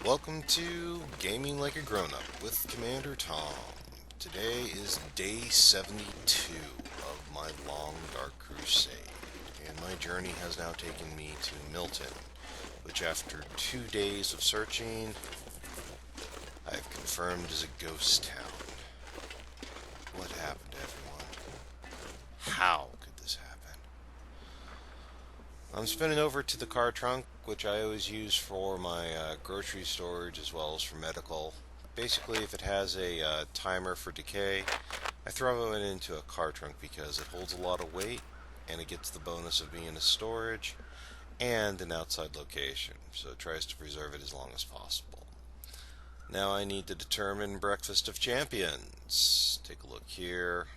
Welcome to Gaming Like a Grown-Up with Commander Tom. Today is day 72 of my long dark crusade, and my journey has now taken me to Milton, which after 2 days of searching, I have confirmed is a ghost town. What happened, everyone? How could this happen? I'm spinning over to the car trunk, which I always use for my grocery storage as well as for medical. Basically, if it has a timer for decay, I throw it into a car trunk because it holds a lot of weight and it gets the bonus of being a storage and an outside location, so it tries to preserve it as long as possible. Now I need to determine Breakfast of Champions. Take a look here.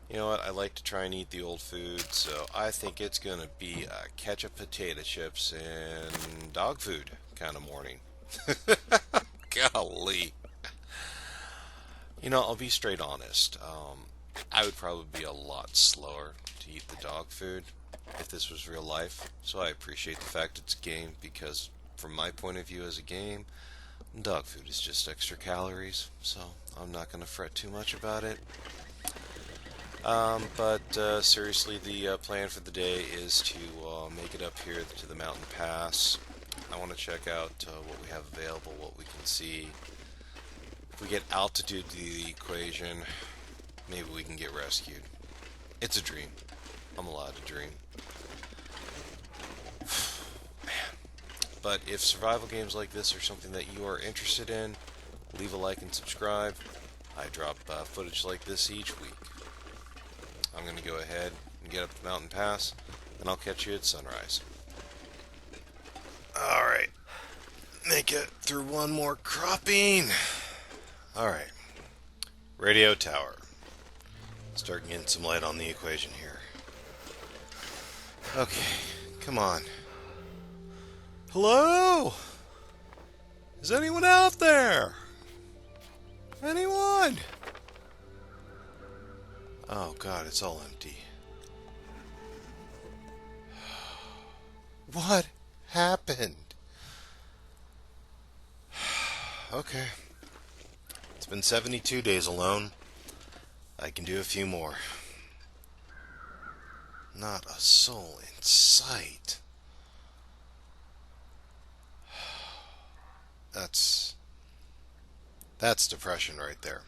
You know what, I like to try and eat the old food, so I think it's going to be a ketchup, potato chips, and dog food kind of morning. Golly. You know, I'll be straight honest. I would probably be a lot slower to eat the dog food if this was real life, so I appreciate the fact it's a game, because from my point of view as a game, dog food is just extra calories, so I'm not going to fret too much about it. But seriously, the plan for the day is to make it up here to the mountain pass. I want to check out what we have available, what we can see. If we get altitude to the equation, maybe we can get rescued. It's a dream. I'm allowed to dream. Man. But if survival games like this are something that you are interested in, leave a like and subscribe. I drop footage like this each week. I'm going to go ahead and get up the mountain pass, and I'll catch you at sunrise. Alright, make it through one more cropping. Alright, radio tower. Start getting some light on the equation here. Okay, come on. Hello? Is anyone out there? Anyone? Oh God, it's all empty. What happened? Okay. It's been 72 days alone. I can do a few more. Not a soul in sight. That's depression right there.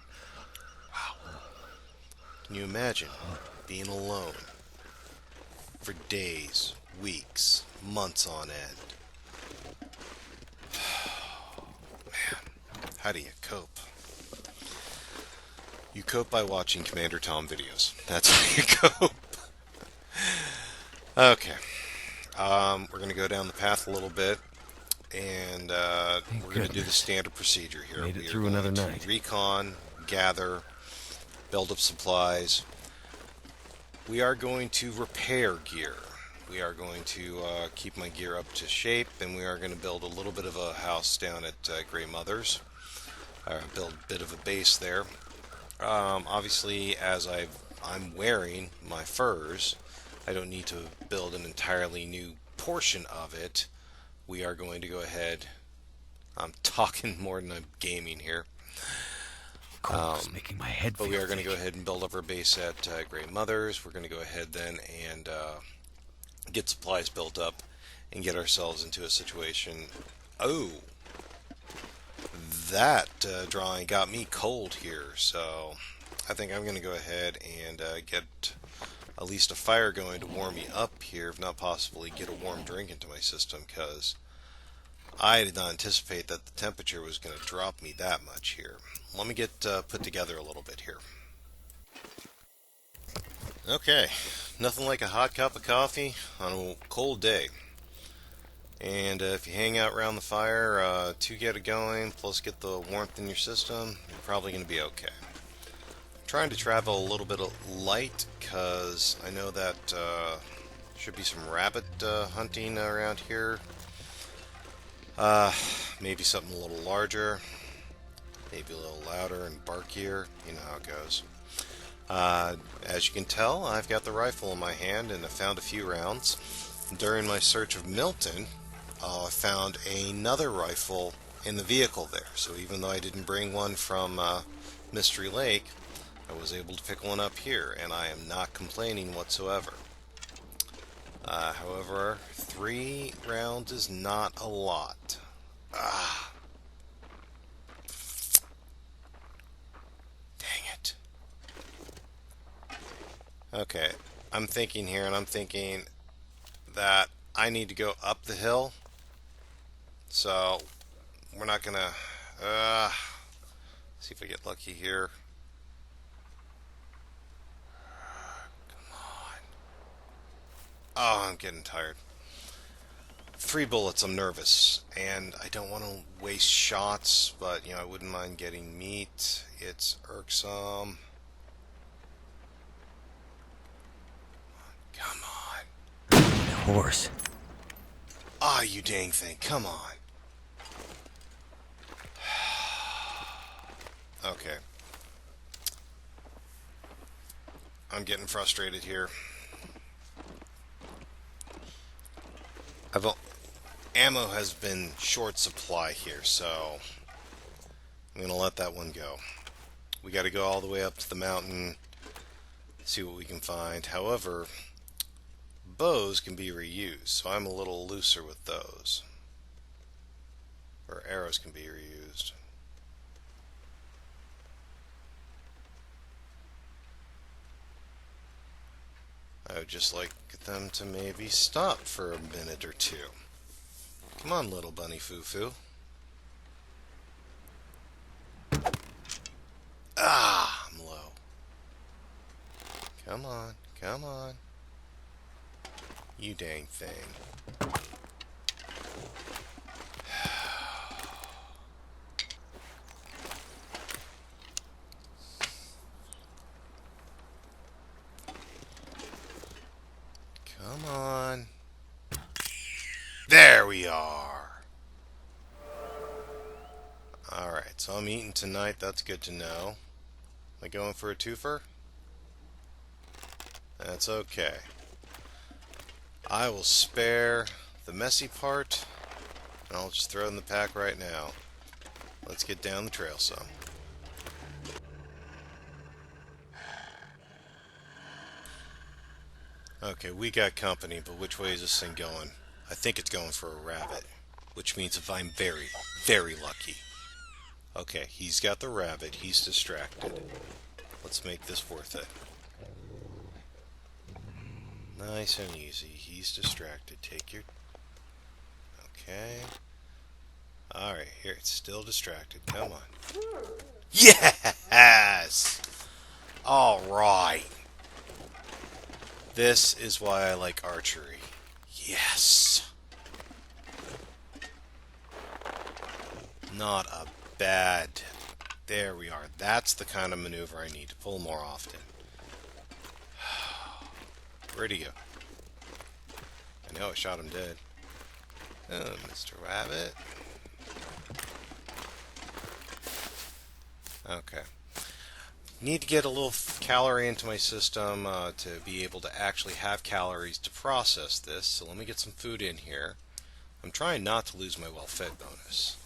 Can you imagine being alone for days, weeks, months on end? Man, how do you cope? You cope by watching Commander Tom videos. That's how you cope. Okay. We're going to go down the path a little bit, and we're going to do the standard procedure here. Made it through another night. Recon, gather, build up supplies. We are going to repair gear. We are going to keep my gear up to shape, and we are going to build a little bit of a house down at Grey Mother's. Build a bit of a base there. Obviously, as I'm wearing my furs, I don't need to build an entirely new portion of it. We are going to go ahead. I'm talking more than I'm gaming here. Cold's making my head But feel we are going to thick. go ahead and build up our base at Grey Mother's. We're going to go ahead then and get supplies built up and get ourselves into a situation. Oh, that drawing got me cold here, so I think I'm going to go ahead and get at least a fire going to warm me up here, if not possibly get a warm drink into my system, because I did not anticipate that the temperature was going to drop me that much here. Let me get put together a little bit here. Okay, nothing like a hot cup of coffee on a cold day. And if you hang out around the fire to get it going, plus get the warmth in your system, you're probably going to be okay. I'm trying to travel a little bit light, because I know that should be some rabbit hunting around here. Maybe something a little larger, maybe a little louder and barkier. You know how it goes. As you can tell, I've got the rifle in my hand and I found a few rounds. During my search of Milton, I found another rifle in the vehicle there. So even though I didn't bring one from Mystery Lake, I was able to pick one up here, and I am not complaining whatsoever. However, 3 rounds is not a lot. Ah, dang it. Okay, I'm thinking here, and I'm thinking that I need to go up the hill. So, we're not gonna, see if I get lucky here. Come on. Oh, I'm getting tired. 3 bullets, I'm nervous, and I don't want to waste shots, but, I wouldn't mind getting meat. It's irksome. Come on. Horse. Ah, you dang thing, come on. Okay. I'm getting frustrated here. Ammo has been short supply here, so I'm gonna let that one go. We gotta go all the way up to the mountain, see what we can find. However, bows can be reused, so I'm a little looser with those. Or arrows can be reused. I would just like them to maybe stop for a minute or two. Come on, little bunny foo-foo. Ah, I'm low. Come on, come on. You dang thing. Come on. There we are. Alright, so I'm eating tonight. That's good to know. Am I going for a twofer? That's okay. I will spare the messy part, and I'll just throw it in the pack right now. Let's get down the trail some. Okay, we got company, but which way is this thing going? I think it's going for a rabbit, which means if I'm very, very lucky. Okay, he's got the rabbit. He's distracted. Let's make this worth it. Nice and easy. He's distracted. Take your... Okay. Alright, here. It's still distracted. Come on. Yes! Alright. This is why I like archery. Yes! Not a bad... There we are. That's the kind of maneuver I need to pull more often. Where'd he go? I know I shot him dead. Oh, Mr. Rabbit. Okay. Need to get a little calorie into my system to be able to actually have calories to process this. So let me get some food in here. I'm trying not to lose my well-fed bonus.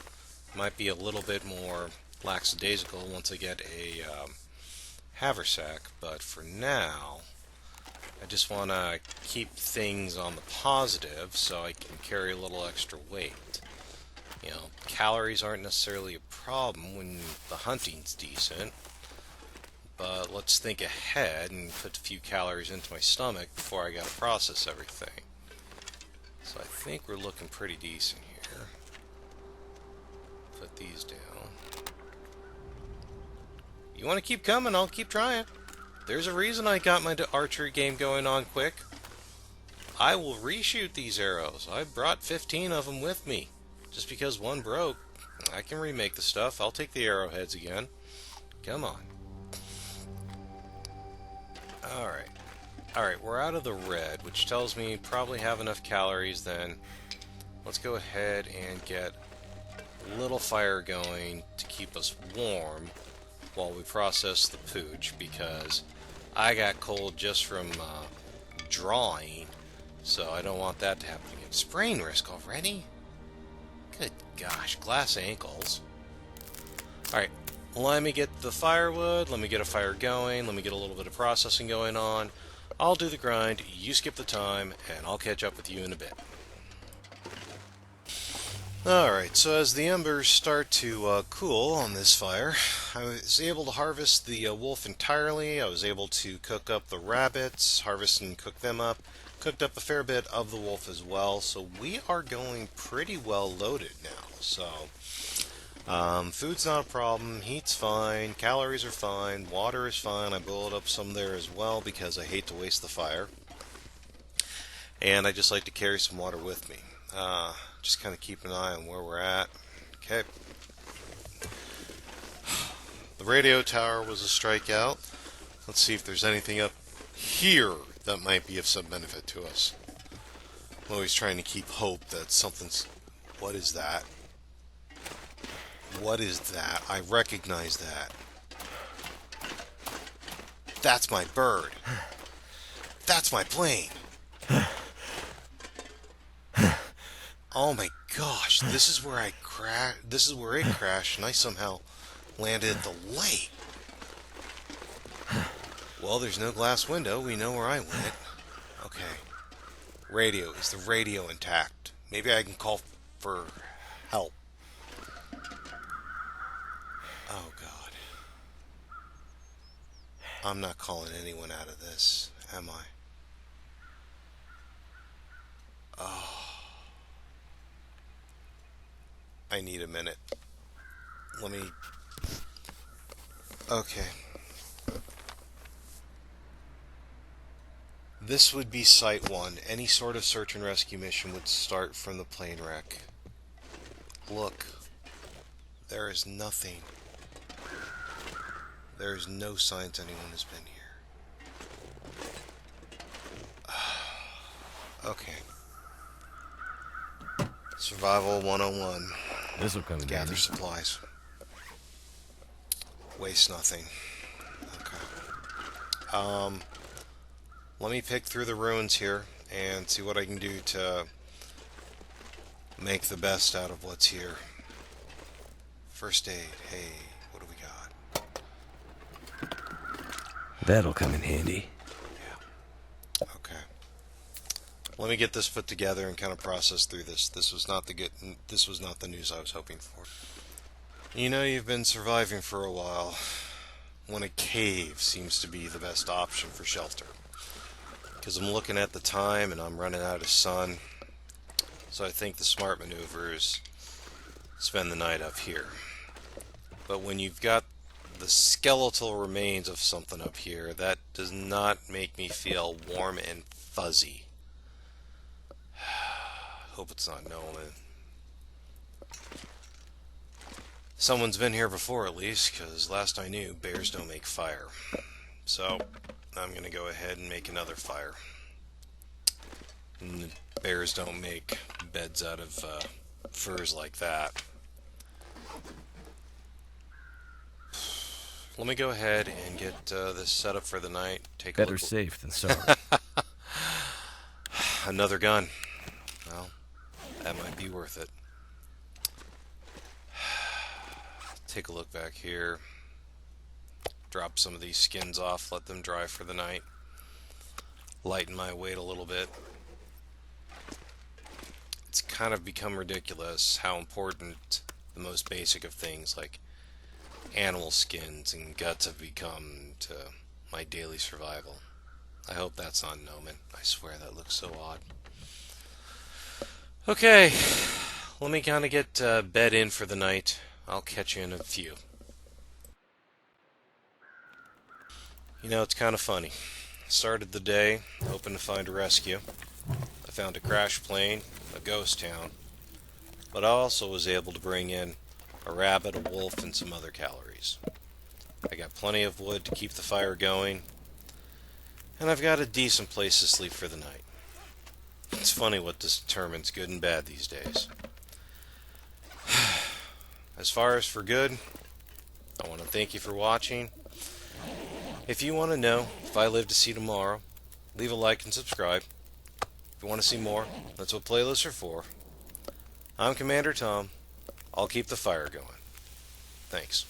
Might be a little bit more lackadaisical once I get a haversack, but for now I just want to keep things on the positive so I can carry a little extra weight. Calories aren't necessarily a problem when the hunting's decent, but let's think ahead and put a few calories into my stomach before I gotta process everything. So I think we're looking pretty decent here. Put these down. You want to keep coming, I'll keep trying. There's a reason I got my archery game going on quick. I will reshoot these arrows. I brought 15 of them with me. Just because one broke, I can remake the stuff. I'll take the arrowheads again. Come on. Alright. Alright, we're out of the red, which tells me probably have enough calories then. Let's go ahead and get a little fire going to keep us warm while we process the pooch, because I got cold just from drawing, so I don't want that to happen again. Sprain risk already? Good gosh, glass ankles. Alright, let me get the firewood, let me get a fire going, let me get a little bit of processing going on. I'll do the grind, you skip the time, and I'll catch up with you in a bit. Alright, so as the embers start to cool on this fire, I was able to harvest the wolf entirely. I was able to cook up the rabbits, harvest and cook them up. Cooked up a fair bit of the wolf as well, so we are going pretty well loaded now. So, food's not a problem, heat's fine, calories are fine, water is fine. I boiled up some there as well because I hate to waste the fire. And I just like to carry some water with me. Just kind of keep an eye on where we're at. Okay. The radio tower was a strikeout. Let's see if there's anything up here that might be of some benefit to us. I'm always trying to keep hope that something's... What is that? What is that? I recognize that. That's my bird. That's my plane. Oh my gosh, this is where this is where it crashed, and I somehow landed at the lake. Well, there's no glass window. We know where I went. Okay. Radio. Is the radio intact? Maybe I can call for help. Oh, God. I'm not calling anyone out of this, am I? Oh. I need a minute. Let me... Okay. This would be Site 1. Any sort of search and rescue mission would start from the plane wreck. Look. There is nothing. There is no signs anyone has been here. Okay. Survival 101. This'll come in Gather handy. supplies. Waste nothing. Okay. Let me pick through the ruins here and see what I can do to make the best out of what's here. First aid. Hey, what do we got? That'll come in handy. Yeah. Okay. Let me get this put together and kind of process through this. This was not the news I was hoping for. You know, you've been surviving for a while when a cave seems to be the best option for shelter. Because I'm looking at the time and I'm running out of sun. So I think the smart maneuver is spend the night up here. But when you've got the skeletal remains of something up here, that does not make me feel warm and fuzzy. Hope it's not Nolan. Someone's been here before at least, because last I knew, bears don't make fire. So, I'm going to go ahead and make another fire. And bears don't make beds out of furs like that. Let me go ahead and get this set up for the night. Take Better a look. safe than sorry. Another gun. Well, that might be worth it. Take a look back here. Drop some of these skins off, let them dry for the night. Lighten my weight a little bit. It's kind of become ridiculous how important the most basic of things like animal skins and guts have become to my daily survival. I hope that's not an omen. I swear that looks so odd. Okay, let me kind of get bed in for the night. I'll catch you in a few. You know, it's kind of funny. Started the day hoping to find a rescue. I found a crashed plane, a ghost town, but I also was able to bring in a rabbit, a wolf, and some other calories. I got plenty of wood to keep the fire going, and I've got a decent place to sleep for the night. It's funny what determines good and bad these days. As far as for good, I want to thank you for watching. If you want to know if I live to see tomorrow, leave a like and subscribe. If you want to see more, that's what playlists are for. I'm Commander Tom. I'll keep the fire going. Thanks.